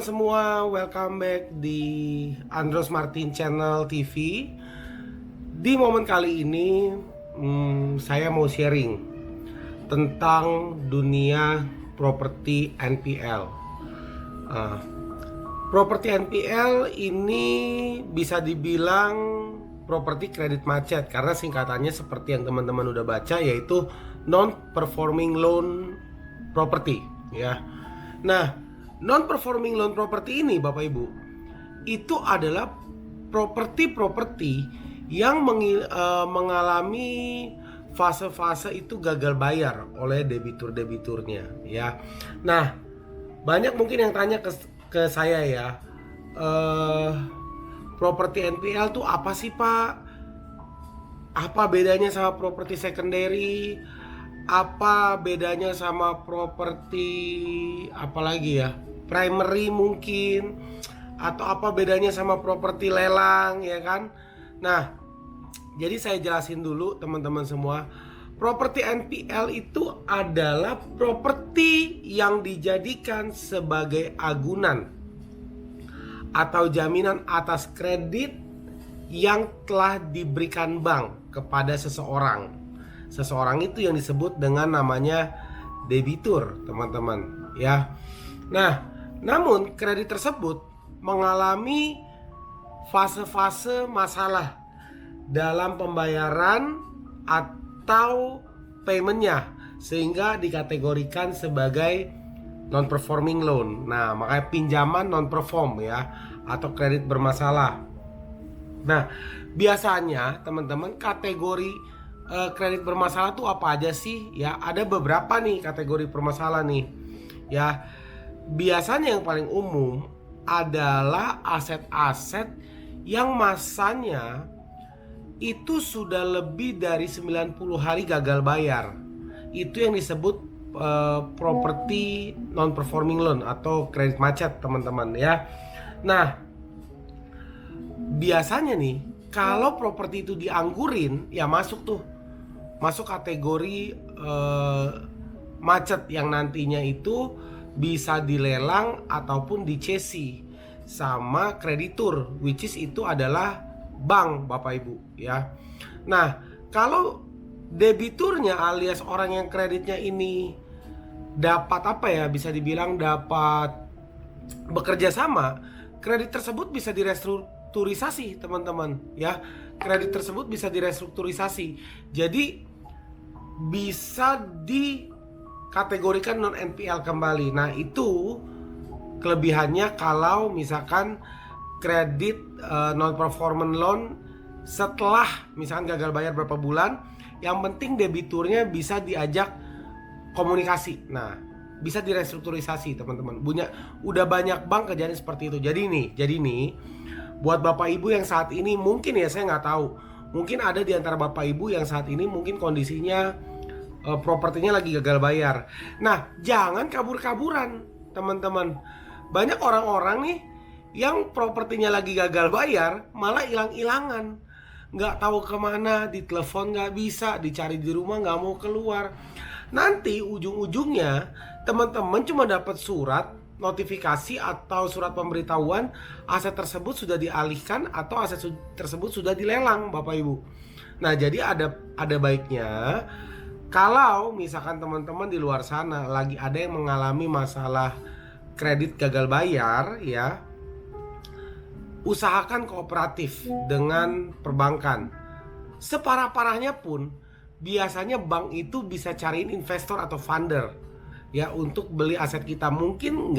teman-teman semua, welcome back di Andros Martin Channel TV. Di momen kali ini, saya mau sharing tentang dunia properti NPL. Properti NPL ini bisa dibilang properti kredit macet karena singkatannya seperti yang teman-teman udah baca, yaitu non-performing loan property, ya. Nah, non-performing loan property ini, Bapak Ibu, itu adalah properti-properti yang mengalami fase-fase itu gagal bayar oleh debitur-debiturnya, ya. Nah, banyak mungkin yang tanya ke saya, ya, properti NPL tuh apa sih, Pak? Apa bedanya sama properti secondary? Apa bedanya sama properti apalagi ya, primary mungkin, atau apa bedanya sama properti lelang, ya kan? Nah, jadi saya jelasin dulu teman-teman semua. Properti NPL itu adalah properti yang dijadikan sebagai agunan atau jaminan atas kredit yang telah diberikan bank kepada seseorang. Seseorang itu yang disebut dengan namanya debitur, teman-teman, ya. Nah, namun kredit tersebut mengalami fase-fase masalah dalam pembayaran atau paymentnya, sehingga dikategorikan sebagai non-performing loan. Nah, makanya pinjaman non-perform, ya, atau kredit bermasalah. Nah, biasanya teman-teman kategori kredit bermasalah tuh apa aja sih? Ya, ada beberapa nih kategori permasalahan nih. Ya, biasanya yang paling umum adalah aset-aset yang masanya itu sudah lebih dari 90 hari gagal bayar. Itu yang disebut property non-performing loan atau kredit macet, teman-teman, ya. Nah, biasanya nih kalau properti itu dianggurin, ya masuk kategori macet yang nantinya itu bisa dilelang ataupun dicesi sama kreditur, which is itu adalah bank, Bapak Ibu, ya. Nah, kalau debiturnya alias orang yang kreditnya ini dapat apa ya, bisa dibilang dapat bekerja sama, kredit tersebut bisa direstrukturisasi, teman-teman, ya. Kredit tersebut bisa direstrukturisasi. Jadi bisa dikategorikan non NPL kembali. Nah, itu kelebihannya kalau misalkan kredit non performance loan setelah misalkan gagal bayar berapa bulan, yang penting debiturnya bisa diajak komunikasi. Nah, bisa direstrukturisasi, teman-teman. Udah banyak bank kejadian seperti itu. Jadi nih buat Bapak Ibu yang saat ini mungkin, ya, saya nggak tahu, mungkin ada di antara Bapak Ibu yang saat ini mungkin kondisinya propertinya lagi gagal bayar. Nah, jangan kabur-kaburan, teman-teman. Banyak orang-orang nih yang propertinya lagi gagal bayar malah hilang-hilangan, nggak tahu kemana, ditelepon nggak bisa, dicari di rumah nggak mau keluar. Nanti ujung-ujungnya teman-teman cuma dapat surat notifikasi atau surat pemberitahuan aset tersebut sudah dialihkan atau aset tersebut sudah dilelang, Bapak Ibu. Nah, jadi ada baiknya kalau misalkan teman-teman di luar sana lagi ada yang mengalami masalah kredit gagal bayar, ya, usahakan kooperatif dengan perbankan. Separah-parahnya pun biasanya bank itu bisa cariin investor atau funder, ya, untuk beli aset kita. Mungkin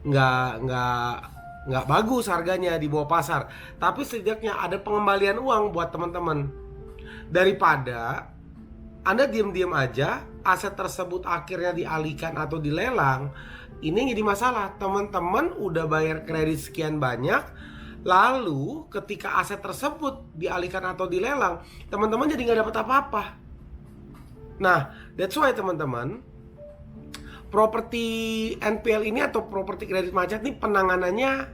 nggak bagus harganya di bawah pasar, tapi setidaknya ada pengembalian uang buat teman-teman. Daripada Anda diam-diam aja aset tersebut akhirnya dialihkan atau dilelang, ini jadi masalah. Teman-teman udah bayar kredit sekian banyak, lalu ketika aset tersebut dialihkan atau dilelang, teman-teman jadi nggak dapat apa-apa. Nah, that's why, teman-teman, properti NPL ini atau properti kredit macet ini penanganannya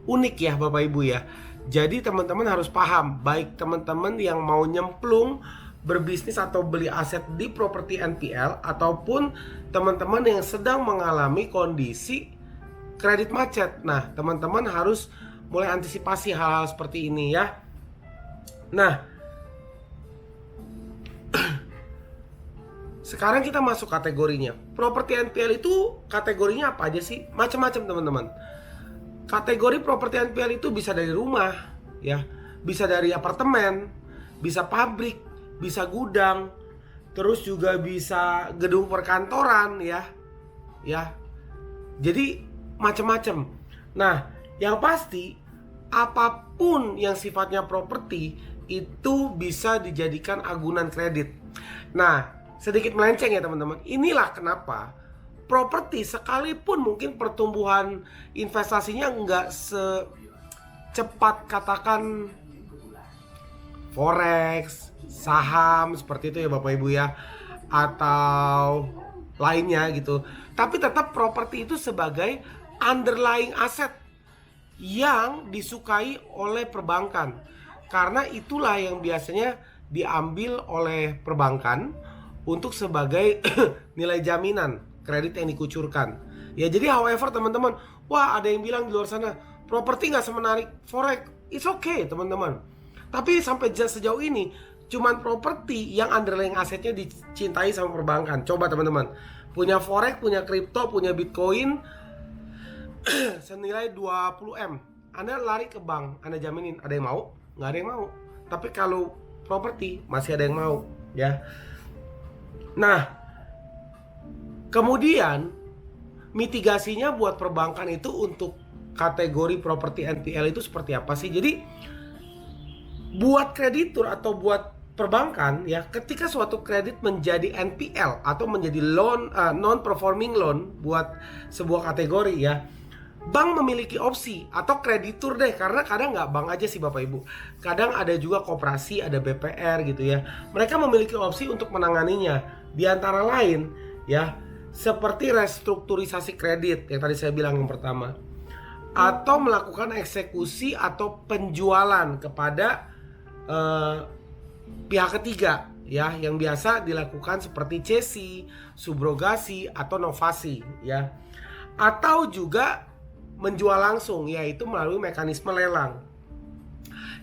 unik, ya, Bapak Ibu, ya. Jadi teman-teman harus paham, baik teman-teman yang mau nyemplung berbisnis atau beli aset di properti NPL, ataupun teman-teman yang sedang mengalami kondisi kredit macet. Nah, teman-teman harus mulai antisipasi hal-hal seperti ini ya. Nah, sekarang kita masuk kategorinya. Properti NPL itu kategorinya apa aja sih? Macam-macam teman-teman. Kategori properti NPL itu bisa dari rumah, ya, bisa dari apartemen, bisa pabrik, bisa gudang, terus juga bisa gedung perkantoran, ya. Jadi macam-macam. Nah, yang pasti apapun yang sifatnya properti itu bisa dijadikan agunan kredit. Nah, sedikit melenceng ya teman-teman. Inilah kenapa properti sekalipun mungkin pertumbuhan investasinya nggak secepat katakan forex, saham seperti itu ya Bapak Ibu ya, atau lainnya gitu. Tapi tetap properti itu sebagai underlying aset yang disukai oleh perbankan. Karena itulah yang biasanya diambil oleh perbankan untuk sebagai nilai jaminan kredit yang dikucurkan. Ya jadi however teman-teman, wah ada yang bilang di luar sana properti nggak semenarik forex. It's okay teman-teman. Tapi sampai sejauh ini cuman properti yang underlying asetnya dicintai sama perbankan. Coba teman-teman, punya forex, punya kripto, punya bitcoin senilai 20M, Anda lari ke bank, Anda jaminin ada yang mau? Nggak ada yang mau. Tapi kalau properti masih ada yang mau ya. Nah, kemudian mitigasinya buat perbankan itu untuk kategori properti NPL itu seperti apa sih? Jadi buat kreditur atau buat perbankan ya, ketika suatu kredit menjadi NPL atau menjadi loan non performing loan buat sebuah kategori ya, bank memiliki opsi atau kreditur deh, karena kadang nggak bank aja sih Bapak Ibu, kadang ada juga koperasi, ada BPR gitu ya. Mereka memiliki opsi untuk menanganinya, di antara lain ya seperti restrukturisasi kredit yang tadi saya bilang yang pertama, atau melakukan eksekusi atau penjualan kepada pihak ketiga ya, yang biasa dilakukan seperti cesi, subrogasi atau novasi ya, atau juga menjual langsung, yaitu melalui mekanisme lelang.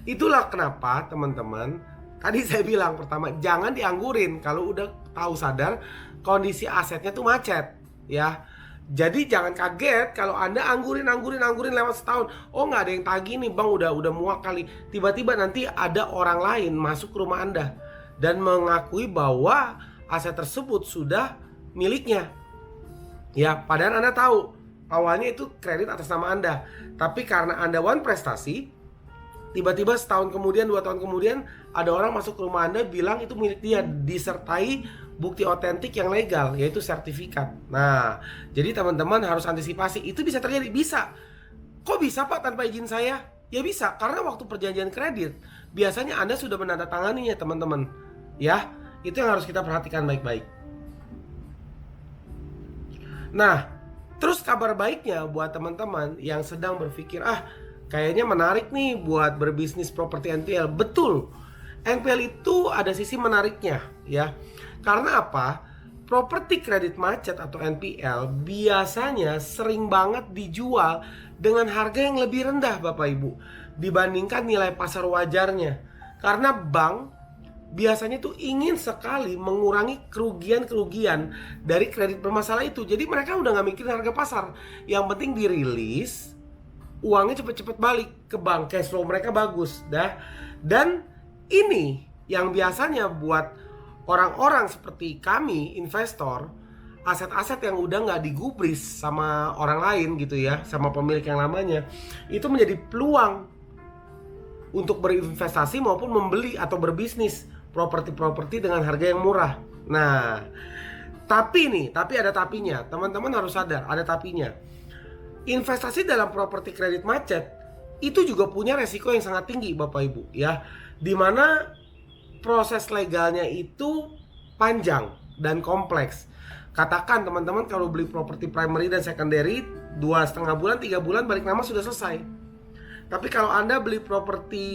Itulah kenapa teman-teman tadi saya bilang pertama, jangan dianggurin kalau udah tahu sadar kondisi asetnya tuh macet ya. Jadi jangan kaget kalau Anda anggurin lewat setahun. Oh nggak ada yang tagih nih bang, udah muak kali. Tiba-tiba nanti ada orang lain masuk ke rumah Anda dan mengakui bahwa aset tersebut sudah miliknya. Ya, padahal Anda tahu awalnya itu kredit atas nama Anda. Tapi karena Anda one prestasi, tiba-tiba setahun kemudian, 2 tahun kemudian ada orang masuk ke rumah Anda bilang itu milik dia, disertai bukti otentik yang legal, yaitu sertifikat. Nah, jadi teman-teman harus antisipasi. Itu bisa terjadi, bisa. Kok bisa Pak tanpa izin saya? Ya bisa, karena waktu perjanjian kredit biasanya Anda sudah menandatanganinya teman-teman. Ya, itu yang harus kita perhatikan baik-baik. Nah, terus kabar baiknya buat teman-teman yang sedang berpikir, kayaknya menarik nih buat berbisnis properti NPL. Betul, NPL itu ada sisi menariknya ya. Karena apa? Properti kredit macet atau NPL biasanya sering banget dijual dengan harga yang lebih rendah Bapak Ibu dibandingkan nilai pasar wajarnya. Karena bank biasanya tuh ingin sekali mengurangi kerugian-kerugian dari kredit bermasalah itu. Jadi mereka udah gak mikirin harga pasar. Yang penting dirilis, uangnya cepet-cepet balik ke bank, cash flow mereka bagus dah. Dan ini yang biasanya buat orang-orang seperti kami, investor, aset-aset yang udah gak digubris sama orang lain gitu ya, sama pemilik yang lamanya, itu menjadi peluang untuk berinvestasi maupun membeli atau berbisnis properti-properti dengan harga yang murah. Nah, tapi ada tapinya. Teman-teman harus sadar, ada tapinya. Investasi dalam properti kredit macet itu juga punya resiko yang sangat tinggi Bapak Ibu ya, dimana proses legalnya itu panjang dan kompleks. Katakan teman-teman kalau beli properti primary dan secondary 2,5 bulan, 3 bulan balik nama sudah selesai. Tapi kalau Anda beli properti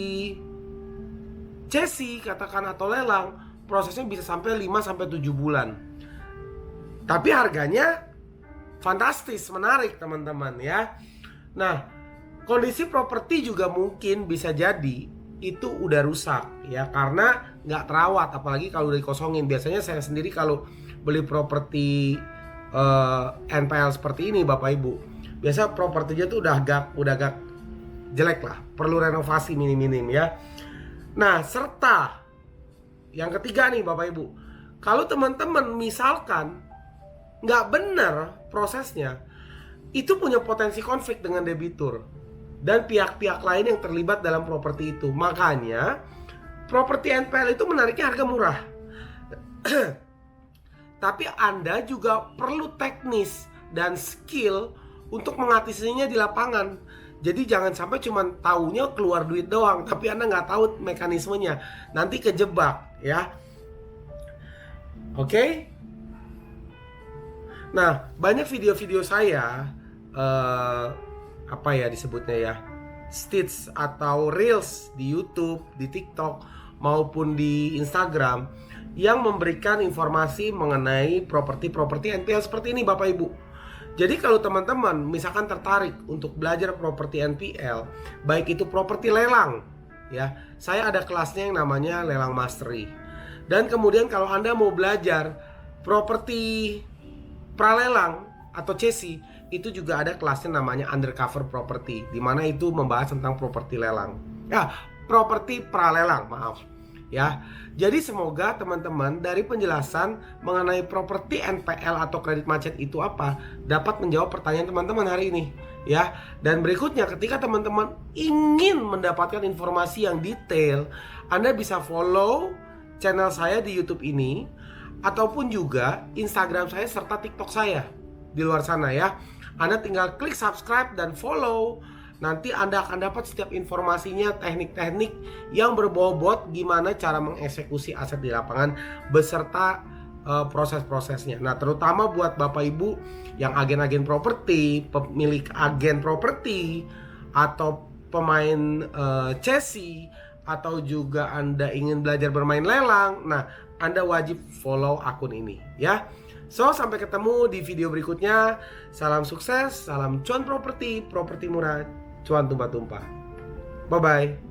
cesi katakan atau lelang, prosesnya bisa sampai 5-7 bulan. Tapi harganya fantastis, menarik teman-teman ya. Nah, kondisi properti juga mungkin bisa jadi itu udah rusak ya, karena nggak terawat, apalagi kalau udah dikosongin. Biasanya saya sendiri kalau beli properti NPL seperti ini Bapak Ibu, biasa propertinya tuh udah agak jelek lah, perlu renovasi minim-minim ya. Nah, serta yang ketiga nih Bapak Ibu, kalau teman-teman misalkan nggak benar prosesnya, itu punya potensi konflik dengan debitur dan pihak-pihak lain yang terlibat dalam properti itu. Makanya properti NPL itu menariknya harga murah. Tapi Anda juga perlu teknis dan skill untuk mengatasinya di lapangan. Jadi jangan sampai cuma taunya keluar duit doang, tapi Anda nggak tahu mekanismenya. Nanti kejebak ya. Oke? Nah, banyak video-video saya apa ya disebutnya ya, stitch atau reels di YouTube, di TikTok maupun di Instagram yang memberikan informasi mengenai properti NPL seperti ini Bapak Ibu. Jadi kalau teman-teman misalkan tertarik untuk belajar properti NPL, baik itu properti lelang ya, saya ada kelasnya yang namanya Lelang Mastery. Dan kemudian kalau Anda mau belajar properti pralelang atau CESI, itu juga ada kelasnya namanya Undercover Property, di mana itu membahas tentang properti lelang. Ya, properti pralelang, maaf. Ya. Jadi semoga teman-teman dari penjelasan mengenai properti NPL atau kredit macet itu apa dapat menjawab pertanyaan teman-teman hari ini, ya. Dan berikutnya ketika teman-teman ingin mendapatkan informasi yang detail, Anda bisa follow channel saya di YouTube ini ataupun juga Instagram saya serta TikTok saya di luar sana ya. Anda tinggal klik subscribe dan follow. Nanti Anda akan dapat setiap informasinya, teknik-teknik yang berbobot gimana cara mengeksekusi aset di lapangan beserta proses-prosesnya. Nah, terutama buat Bapak Ibu yang agen-agen properti, pemilik agen properti atau pemain CESI, atau juga Anda ingin belajar bermain lelang. Nah, Anda wajib follow akun ini ya. So, sampai ketemu di video berikutnya. Salam sukses, salam cuan properti murah, cuan tumpah-tumpah. Bye-bye.